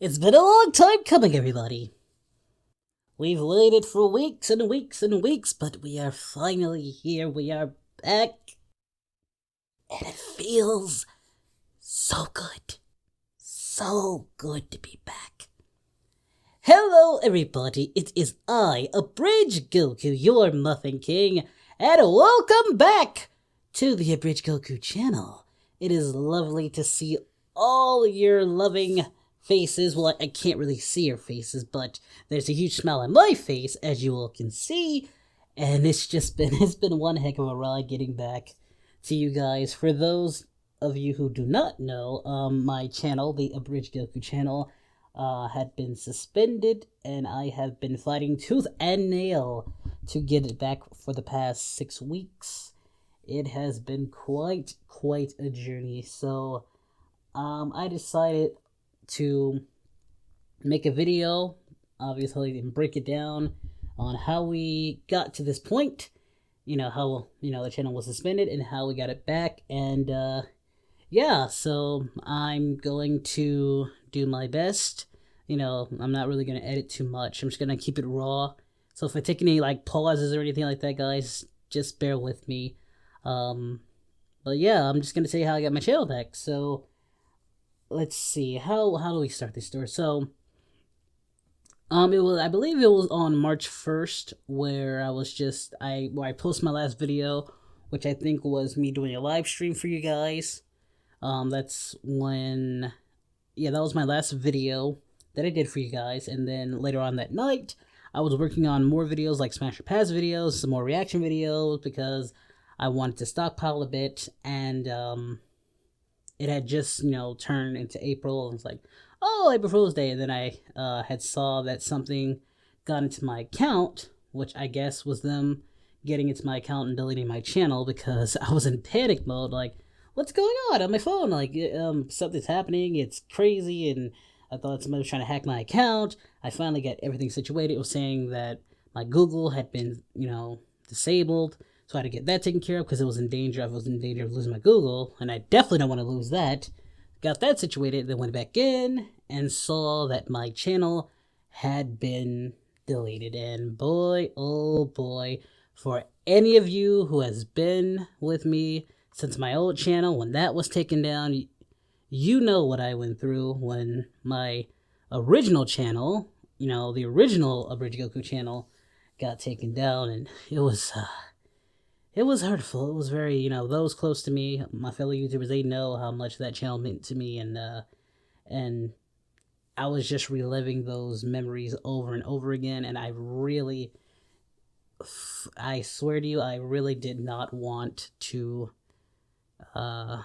It's been a long time coming, everybody. We've waited for weeks and weeks and weeks, but we are finally here. We are back. And it feels so good. So good to be back. Hello, everybody. It is I, Abridged Goku, your Muffin King, and welcome back to the Abridged Goku channel. It is lovely to see all your loving faces. Well, I can't really see your faces, but there's a huge smile on my face, as you all can see. And it's been one heck of a ride getting back to you guys. For those of you who do not know, my channel, the Abridged Goku channel, had been suspended, and I have been fighting tooth and nail to get it back for the past 6 weeks. It has been quite a journey. So, I decided to make a video, obviously, and break it down on how we got to this point. How, the channel was suspended and how we got it back. And, yeah, so I'm going to do my best. I'm not really going to edit too much. I'm just going to keep it raw. So if I take any, pauses or anything like that, guys, just bear with me. But yeah, I'm just going to tell you how I got my channel back. So, let's see, how do we start this story? So, I believe it was on March 1st where I posted my last video, which I think was me doing a live stream for you guys. That was my last video that I did for you guys. And then later on that night, I was working on more videos, like Smash or Pass videos, some more reaction videos, because I wanted to stockpile a bit. And it had just, turned into April, and it's like, oh, April Fool's Day. And then I had saw that something got into my account, which I guess was them getting into my account and deleting my channel, because I was in panic mode, like, what's going on my phone? Like, something's happening, it's crazy, and I thought somebody was trying to hack my account. I finally got everything situated. It was saying that my Google had been, disabled, so I had to get that taken care of because it was in danger. I was in danger of losing my Google, and I definitely don't want to lose that. Got that situated, then went back in and saw that my channel had been deleted. And boy, oh boy, for any of you who has been with me since my old channel, when that was taken down, you know what I went through when my original channel, the original Abridged Goku channel, got taken down. And it was hurtful. It was very, those close to me, my fellow YouTubers, they know how much that channel meant to me. And I was just reliving those memories over and over again. And I swear to you, I really did not want to, I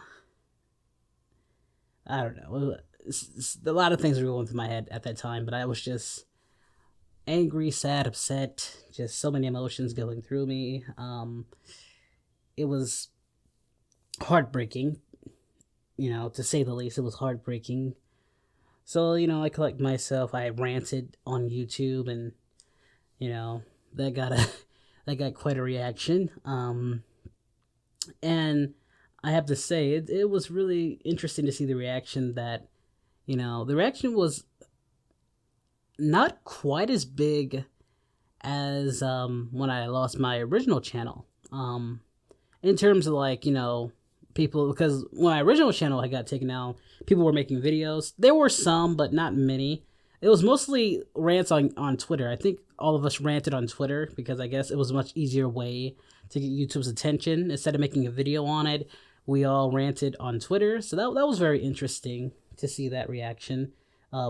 don't know. A lot of things were going through my head at that time, but I was just angry, sad, upset, just so many emotions going through me. It was heartbreaking, to say the least. It was heartbreaking. So, I collect myself. I ranted on YouTube, and that got quite a reaction. And I have to say, it was really interesting to see the reaction. That, the reaction was not quite as big as when I lost my original channel. In terms of people, because when my original channel had got taken down, people were making videos. There were some, but not many. It was mostly rants on Twitter. I think all of us ranted on Twitter because I guess it was a much easier way to get YouTube's attention. Instead of making a video on it, we all ranted on Twitter. So that was very interesting to see that reaction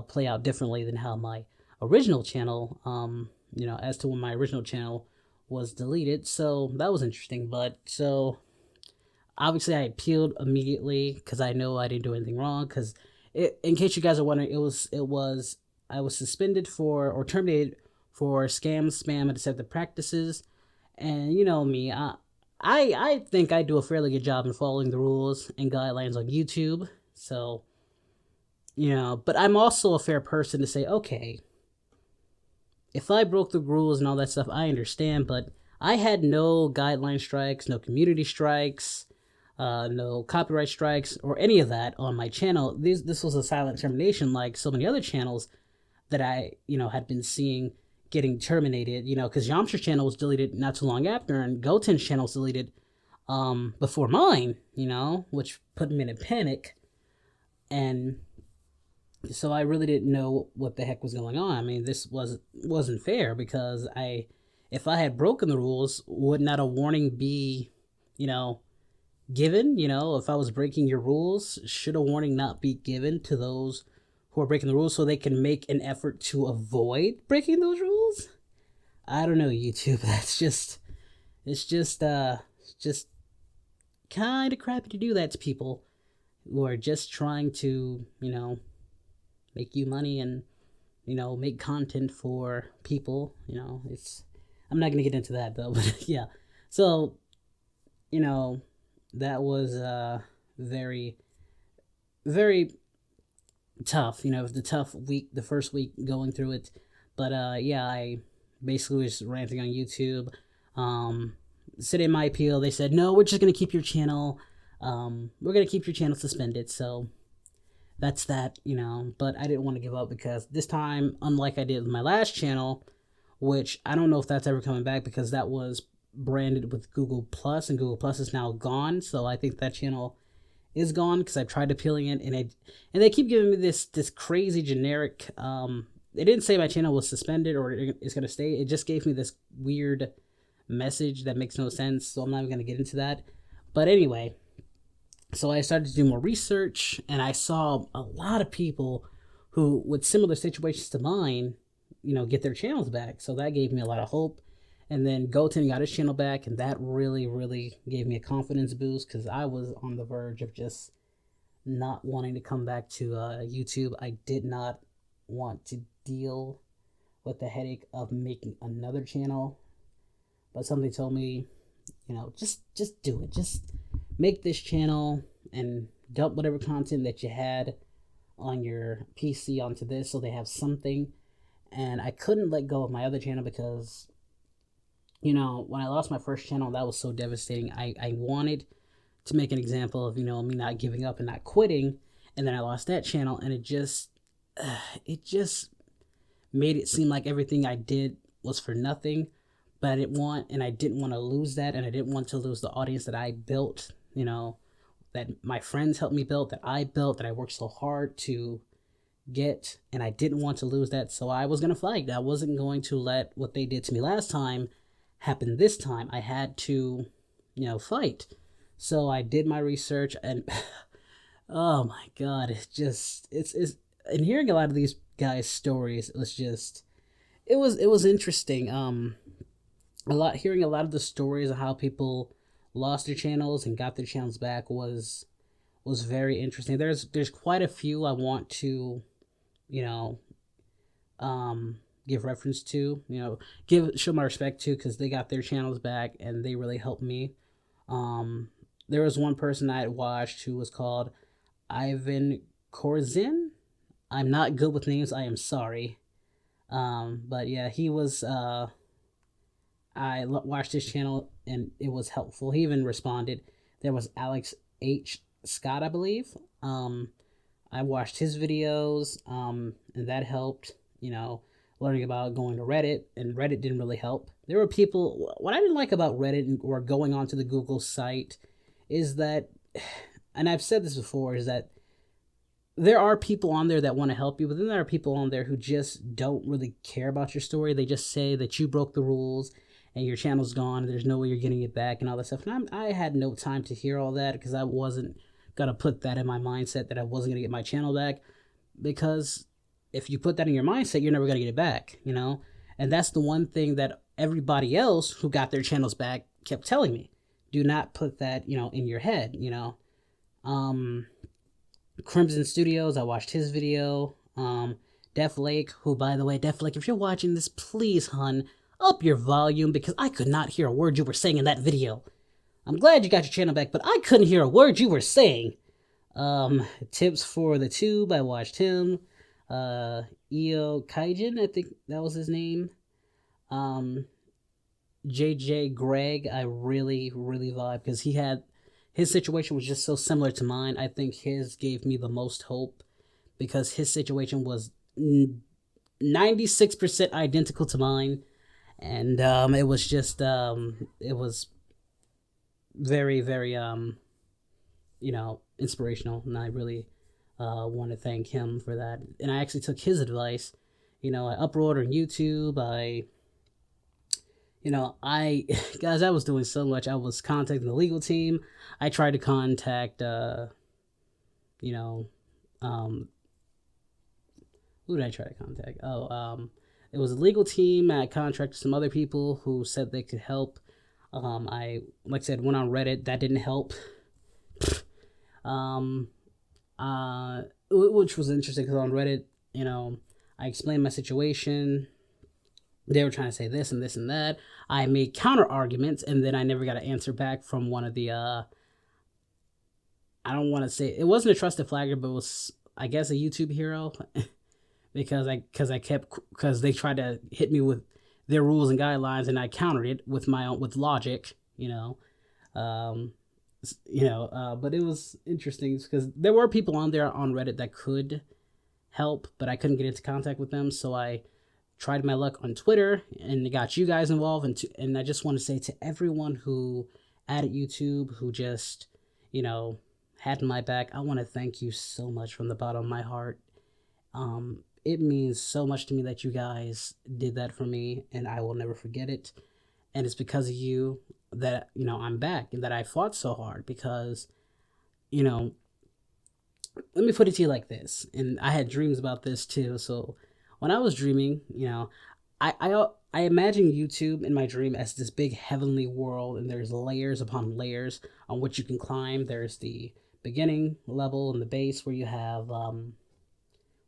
play out differently than how my original channel, as to when my original channel was deleted. So that was interesting. But so obviously I appealed immediately because I know I didn't do anything wrong. Because in case you guys are wondering, I was suspended or terminated for scam, spam, and deceptive practices. And me, I think I do a fairly good job in following the rules and guidelines on YouTube. So, but I'm also a fair person to say, okay, if I broke the rules and all that stuff, I understand, but I had no guideline strikes, no community strikes. no copyright strikes or any of that on my channel. This was a silent termination, like so many other channels that I, had been seeing getting terminated, because Yamcha's channel was deleted not too long after, and Goten's channel was deleted before mine, which put me in a panic. And so I really didn't know what the heck was going on. I mean, this wasn't fair, because if I had broken the rules, would not a warning be, given? If I was breaking your rules, should a warning not be given to those who are breaking the rules so they can make an effort to avoid breaking those rules? I don't know, YouTube. It's just kind of crappy to do that to people who are just trying to, make you money and, make content for people. I'm not going to get into that though, but yeah. So, that was very, very tough. It was the tough week, the first week going through it. But yeah, I basically was ranting on YouTube. Sitting in my appeal, they said, no, we're just going to keep your channel. We're going to keep your channel suspended. So that's that, but I didn't want to give up, because this time, unlike I did with my last channel, which I don't know if that's ever coming back, because that was branded with Google Plus, and Google Plus is now gone. So I think that channel is gone, because I've tried appealing it, and they keep giving me this crazy generic, they didn't say my channel was suspended or it's going to stay. It just gave me this weird message that makes no sense, so I'm not even going to get into that. But anyway, so I started to do more research, and I saw a lot of people who, with similar situations to mine, get their channels back. So that gave me a lot of hope. And then Goten got his channel back, and that really, really gave me a confidence boost, because I was on the verge of just not wanting to come back to YouTube. I did not want to deal with the headache of making another channel. But something told me, just do it. Just make this channel and dump whatever content that you had on your PC onto this, so they have something. And I couldn't let go of my other channel, because when I lost my first channel, that was so devastating. I wanted to make an example of, me not giving up and not quitting. And then I lost that channel, and it just made it seem like everything I did was for nothing. But I didn't want to lose that. And I didn't want to lose the audience that I built, that my friends helped me build, that I built, that I worked so hard to get. And I didn't want to lose that. So I was going to fight. I wasn't going to let what they did to me last time happen this time. I had to, fight. So I did my research, and oh my God, it's and hearing a lot of these guys' stories, it was interesting. Hearing a lot of the stories of how people lost their channels and got their channels back was very interesting. There's quite a few I want to, give reference to, show my respect to, because they got their channels back and they really helped me. There was one person I had watched who was called Ivan Korzin. I'm not good with names, I am sorry. But yeah, he was, I watched his channel and it was helpful. He even responded. There was Alex H. Scott, I believe. I watched his videos, and that helped, learning about going to Reddit, and Reddit didn't really help. There were people, what I didn't like about Reddit or going onto the Google site is that, and I've said this before, is that there are people on there that want to help you, but then there are people on there who just don't really care about your story. They just say that you broke the rules and your channel's gone and there's no way you're getting it back and all that stuff. And I had no time to hear all that, because I wasn't going to put that in my mindset that I wasn't going to get my channel back, because if you put that in your mindset, you're never going to get it back, And that's the one thing that everybody else who got their channels back kept telling me. Do not put that, in your head, Crimson Studios, I watched his video. Def Lake, who, by the way, Def Lake, if you're watching this, please, hun, up your volume, because I could not hear a word you were saying in that video. I'm glad you got your channel back, but I couldn't hear a word you were saying. Tips for the Tube, I watched him. Eo Kaijin, I think that was his name. JJ Greg, I really, really vibe, because he had his situation was just so similar to mine. I think his gave me the most hope because his situation was 96% identical to mine, and it was just it was very very inspirational, and I really want to thank him for that. And I actually took his advice. I uploaded on YouTube. I guys, I was doing so much. I was contacting the legal team. I tried to contact who did I try to contact? It was a legal team. I contracted some other people who said they could help. I, like I said, went on Reddit. That didn't help. Which was interesting because on Reddit, I explained my situation. They were trying to say this and this and that. I made counter arguments, and then I never got an answer back from one of the. I don't want to say it wasn't a trusted flagger, but it was, I guess, a YouTube hero. because they tried to hit me with their rules and guidelines, and I countered it with my own with logic. But it was interesting because there were people on there on Reddit that could help, but I couldn't get into contact with them, so I tried my luck on Twitter and got you guys involved. And I just want to say to everyone who added YouTube, who just had my back, I want to thank you so much from the bottom of my heart. It means so much to me that you guys did that for me, and I will never forget it. And it's because of you that I'm back and that I fought so hard. Because let me put it to you like this, and I had dreams about this too. So when I was dreaming, I imagine YouTube in my dream as this big heavenly world, and there's layers upon layers on which you can climb. There's the beginning level and the base where you have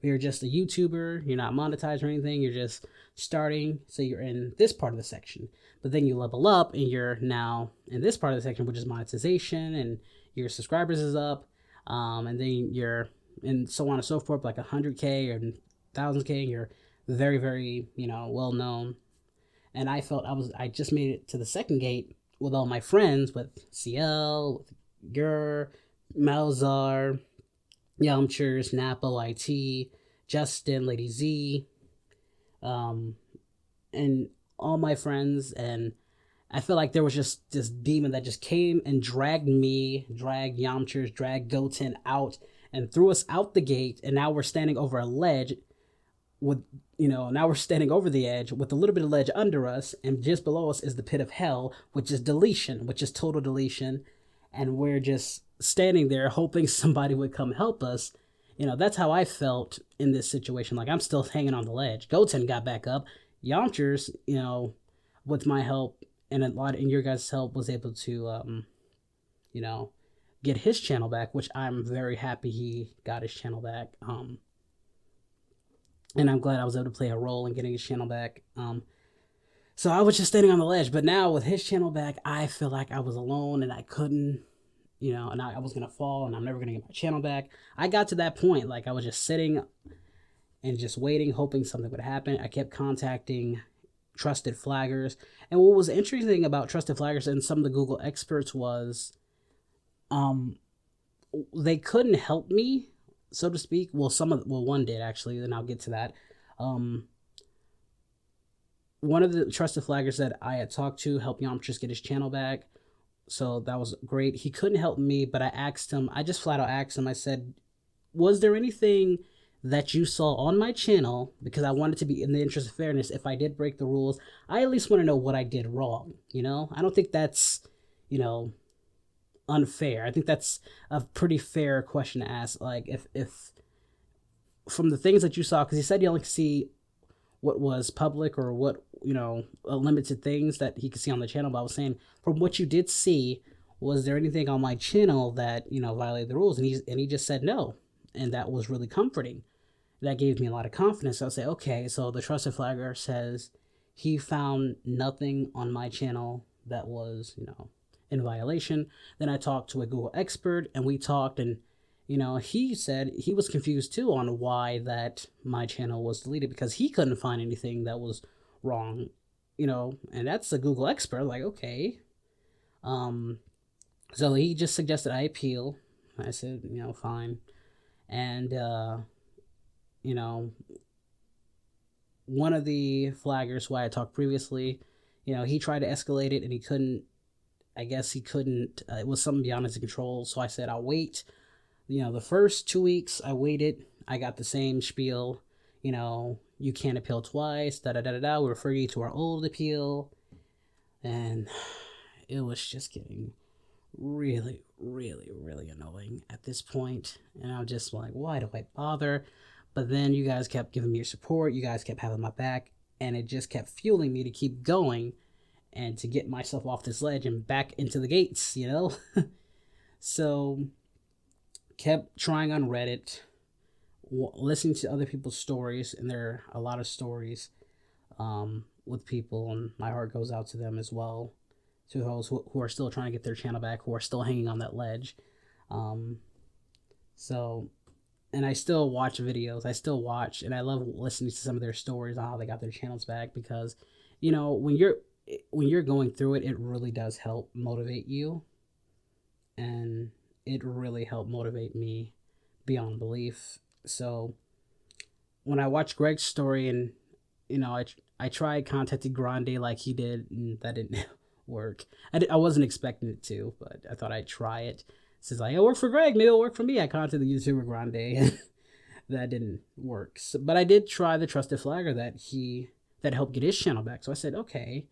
you're just a YouTuber, you're not monetized or anything, you're just starting, so you're in this part of the section. But then you level up and you're now in this part of the section, which is monetization, and your subscribers is up, and then you're, and so on and so forth, like 100K or 1000K, and you're very, very, well known. And I felt I just made it to the second gate with all my friends, with CL, with Gur, Malzar, Yamchers, Napa, YT, Justin, Lady Z, and all my friends. And I feel like there was just this demon that just came and dragged Yamchers, dragged Goten out and threw us out the gate. And now we're standing over a ledge with, now we're standing over the edge with a little bit of ledge under us. And just below us is the pit of hell, which is deletion, which is total deletion. And we're just standing there hoping somebody would come help us. That's how I felt in this situation. Like, I'm still hanging on the ledge. Goten got back up. Yamchers, with my help and a lot in your guys' help, was able to, get his channel back, which I'm very happy he got his channel back. And I'm glad I was able to play a role in getting his channel back. So I was just standing on the ledge, but now with his channel back, I feel like I was alone and I couldn't, and I was going to fall and I'm never going to get my channel back. I got to that point, like I was just sitting and just waiting, hoping something would happen. I kept contacting trusted flaggers. And what was interesting about trusted flaggers and some of the Google experts was they couldn't help me, so to speak. Well, one did actually, and I'll get to that. One of the trusted flaggers that I had talked to helped Yamchers get his channel back. So that was great. He couldn't help me, but I just flat out asked him, I said, was there anything that you saw on my channel? Because I wanted to be, in the interest of fairness, if I did break the rules, I at least want to know what I did wrong. I don't think that's, unfair. I think that's a pretty fair question to ask. Like, if from the things that you saw, because he said you only could see what was public or what, limited things that he could see on the channel. But I was saying, from what you did see, was there anything on my channel that, violated the rules? And he just said no. And that was really comforting. That gave me a lot of confidence. So I'll say, okay, so the trusted flagger says he found nothing on my channel that was, in violation. Then I talked to a Google expert and we talked, and he said he was confused too on why that my channel was deleted, because he couldn't find anything that was wrong, and that's a Google expert. Like, okay. So he just suggested I appeal. I said, fine. And, you know, one of the flaggers who I had talked previously, he tried to escalate it and he couldn't. I guess he couldn't. It was something beyond his control. So I said, I'll wait. The first 2 weeks I waited. I got the same spiel. You can't appeal twice. Da da da da da. We refer you to our old appeal. And it was just getting really, really, really annoying at this point. And I was just like, why do I bother? But then you guys kept giving me your support. You guys kept having my back. And it just kept fueling me to keep going and to get myself off this ledge and back into the gates, So, kept trying on Reddit, listening to other people's stories, and there are a lot of stories with people, and my heart goes out to them as well, to those who are still trying to get their channel back, who are still hanging on that ledge. So, and I still watch videos. I still watch, and I love listening to some of their stories on how they got their channels back, because, when you're going through it, it really does help motivate you. And it really helped motivate me beyond belief. So when I watched Greg's story and, I tried contacting Grande like he did, and that didn't work. I wasn't expecting it to, but I thought I'd try it. Since I work for Greg, maybe it'll work for me. I contacted the YouTuber Grande and that didn't work. So, but I did try the Trusted Flagger that helped get his channel back. So I said, okay,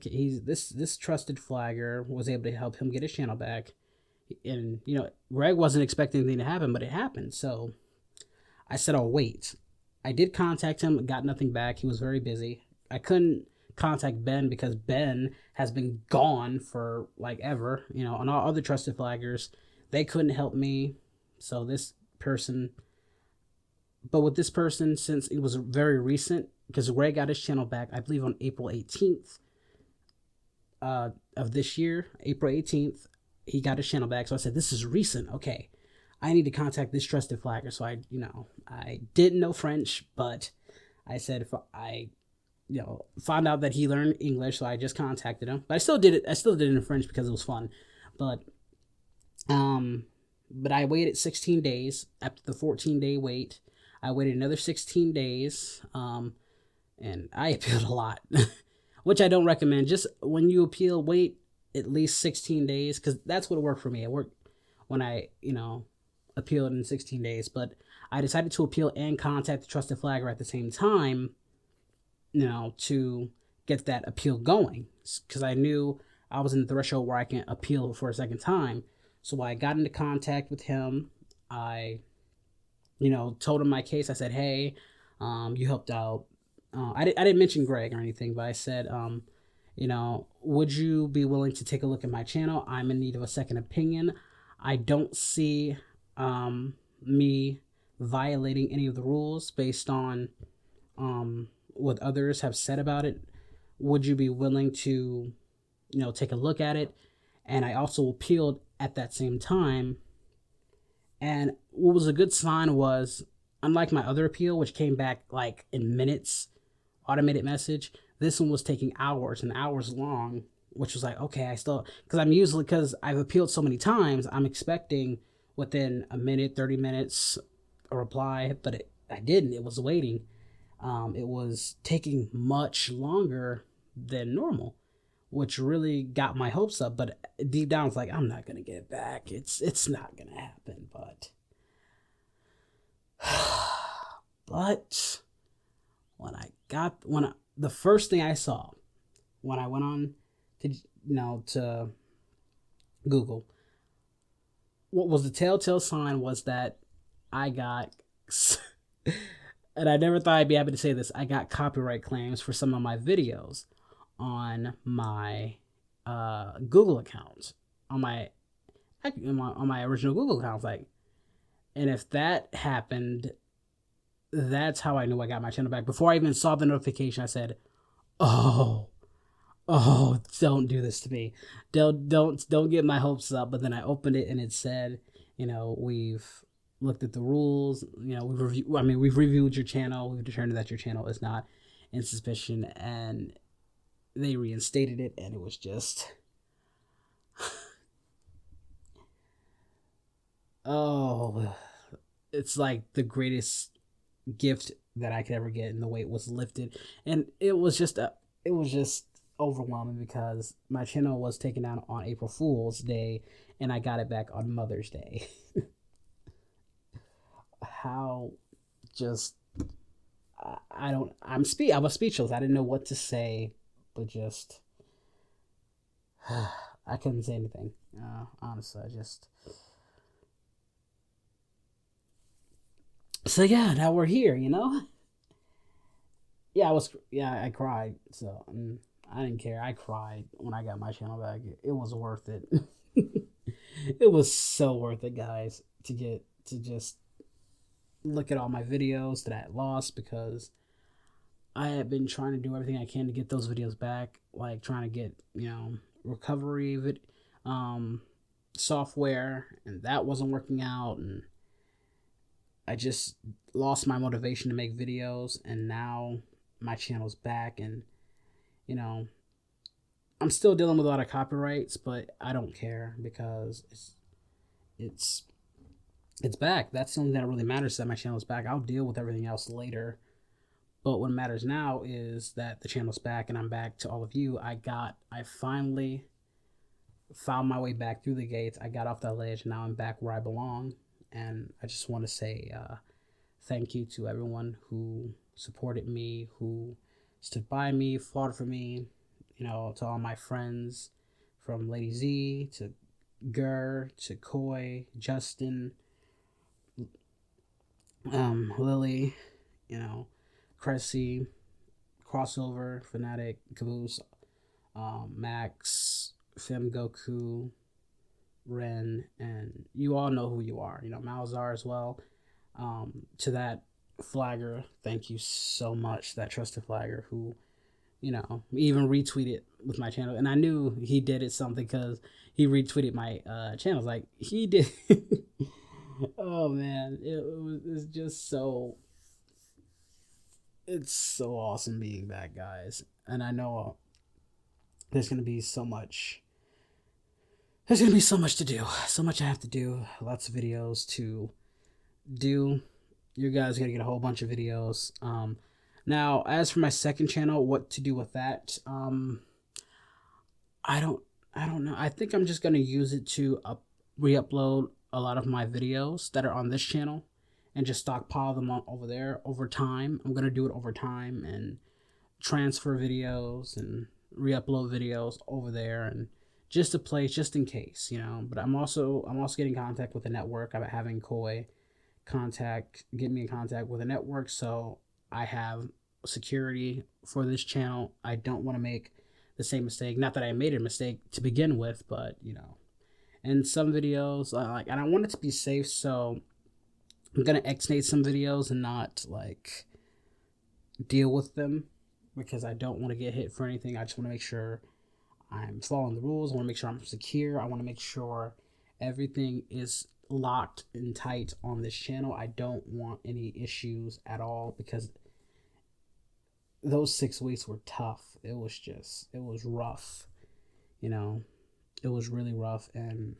he's this Trusted Flagger was able to help him get his channel back. And Greg wasn't expecting anything to happen, but it happened. So I said, I'll wait. I did contact him, got nothing back. He was very busy. I couldn't contact Ben because Ben has been gone for like ever. On all other Trusted Flaggers, they couldn't help me. So this person, but with this person, since it was very recent, because Greg got his channel back, I believe on April 18th of this year, April 18th, he got his channel back. So I said, this is recent. Okay, I need to contact this Trusted Flagger. So I didn't know French, but I said, if I, found out that he learned English, so I just contacted him. But I still did it. I still did it in French because it was fun. But I waited 16 days. After the 14-day wait, I waited another 16 days. And I appealed a lot, which I don't recommend. Just when you appeal, wait at least 16 days, because that's what worked for me. It worked when I, appealed in 16 days. But I decided to appeal and contact the Trusted Flagger at the same time, to get that appeal going, because I knew I was in the threshold where I can appeal for a second time. So I got into contact with him. I, told him my case. I said, hey, you helped out. I didn't mention Greg or anything, but I said, would you be willing to take a look at my channel? I'm in need of a second opinion. I don't see me violating any of the rules based on what others have said about it. Would you be willing to, take a look at it? And I also appealed at that same time. And what was a good sign was, unlike my other appeal, which came back like in minutes, automated message, this one was taking hours and hours long, which was like, okay, because I've appealed so many times, I'm expecting within a minute, 30 minutes a reply, but I didn't. It was waiting. It was taking much longer than normal, which really got my hopes up. But deep down, it's like, I'm not gonna get it back. It's not gonna happen. But the first thing I saw when I went on to Google, what was the telltale sign was that I got, and I never thought I'd be happy to say this, I got copyright claims for some of my videos on my Google account, on my original Google account. Like, and if that happened, that's how I knew I got my channel back. Before I even saw the notification, I said, "Oh, don't do this to me. Don't get my hopes up." But then I opened it and it said, we've looked at the rules. We've reviewed your channel. We've determined that your channel is not in suspicion, and they reinstated it. And it was just, Oh, it's like the greatest gift that I could ever get, and the weight was lifted, and it was just overwhelming because my channel was taken down on April Fool's Day, and I got it back on Mother's Day. How just I don't I was speechless. I didn't know what to say, but just I couldn't say anything. Honestly, I just so yeah. Now we're here, you know. I cried. So I didn't care. I cried when I got my channel back. It was worth it. It was so worth it, guys, to get to just look at all my videos that I had lost because I had been trying to do everything I can to get those videos back, like trying to get, recovery um software, and that wasn't working out, and I just lost my motivation to make videos, and now my channel's back, and you know, I'm still dealing with a lot of copyrights, but I don't care because it's it's back. That's the only thing that really matters, that my channel's back. I'll deal with everything else later. But what matters now is that the channel's back and I'm back to all of you. I finally found my way back through the gates. I got off that ledge and now I'm back where I belong. And I just want to say thank you to everyone who supported me, who stood by me, fought for me, to all my friends from Lady Z to Gur to Koi, Justin, Lily, Cressy, Crossover, Fanatic, Caboose, Max, Fem Goku, Ren, and you all know who you are. Malzar as well. To that flagger, thank you so much. That trusted flagger who, even retweeted with my channel, and I knew he did it something because he retweeted my channels. Like he did. Oh man, it's just so. It's so awesome being back, guys, and I know there's gonna be so much. There's gonna be so much to do, so much I have to do, lots of videos to do. You guys are gonna get a whole bunch of videos. Now, as for my second channel, what to do with that? I don't, I don't know. I think I'm just gonna use it to re-upload a lot of my videos that are on this channel, and just stockpile them on over there over time. I'm gonna do it over time and transfer videos and re-upload videos over there, and just a place just in case, But I'm also getting contact with the network. I'm having Koi get me in contact with a network, so I have security for this channel. I don't want to make the same mistake. Not that I made a mistake to begin with, but and some videos and I want it to be safe, so I'm gonna Xnate some videos and not deal with them because I don't want to get hit for anything. I just want to make sure I'm following the rules. I want to make sure I'm secure. I want to make sure everything is locked and tight on this channel. I don't want any issues at all because those 6 weeks were tough. It was rough. It was really rough, and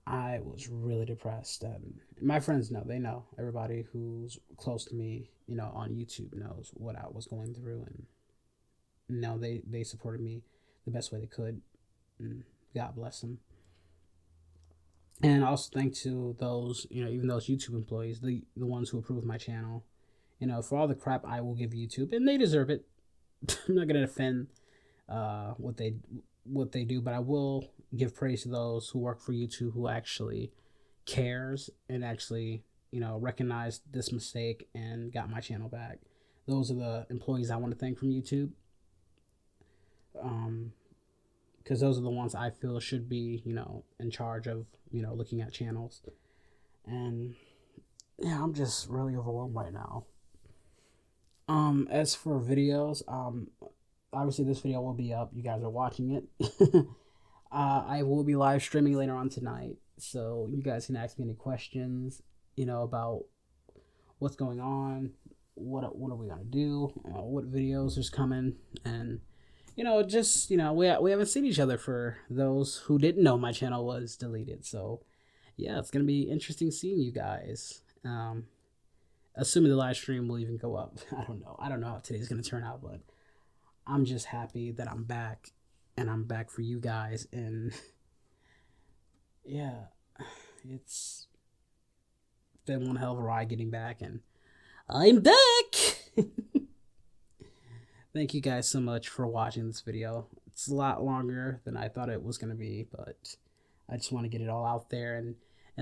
I was really depressed. And my friends know, they know. Everybody who's close to me, on YouTube knows what I was going through, and they supported me the best way they could, and God bless them. And also thank to those, even those YouTube employees, the ones who approve my channel, for all the crap I will give YouTube, and they deserve it. I'm not gonna defend what they do, but I will give praise to those who work for YouTube who actually cares and actually recognized this mistake and got my channel back. Those are the employees I want to thank from YouTube. Because those are the ones I feel should be, in charge of, looking at channels. And yeah, I'm just really overwhelmed right now. As for videos, obviously this video will be up. You guys are watching it. I will be live streaming later on tonight, so you guys can ask me any questions, about what's going on, what are we gonna do, what videos is coming, and just, we haven't seen each other for those who didn't know my channel was deleted. So, yeah, it's going to be interesting seeing you guys. Assuming the live stream will even go up. I don't know. I don't know how today's going to turn out, but I'm just happy that I'm back, and I'm back for you guys. And yeah, it's been one hell of a ride getting back, and I'm back. Thank you guys so much for watching this video. It's a lot longer than I thought it was going to be, but I just want to get it all out there. And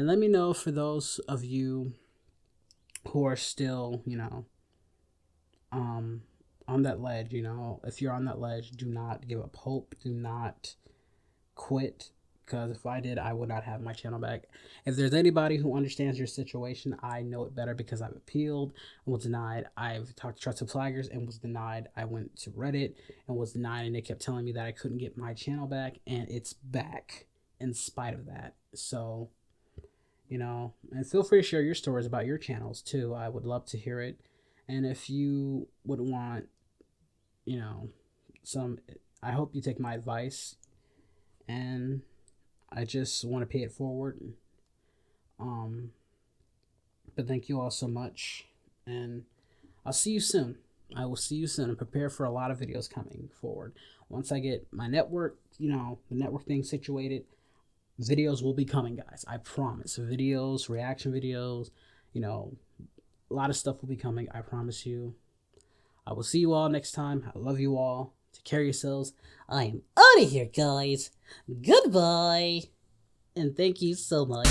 let me know, for those of you who are still, on that ledge, if you're on that ledge, do not give up hope. Do not quit, because if I did, I would not have my channel back. If there's anybody who understands your situation, I know it better because I've appealed and was denied. I've talked to trusted flaggers and was denied. I went to Reddit and was denied, and they kept telling me that I couldn't get my channel back, and it's back in spite of that. So, and feel free to share your stories about your channels too. I would love to hear it. And if you would want, I hope you take my advice, and I just want to pay it forward. But thank you all so much, and I'll see you soon. I will see you soon, and prepare for a lot of videos coming forward. Once I get my network, the network thing situated, videos will be coming, guys. I promise. Videos, reaction videos, a lot of stuff will be coming. I promise you. I will see you all next time. I love you all. Take care of yourselves. I am out of here, guys. Goodbye. And thank you so much.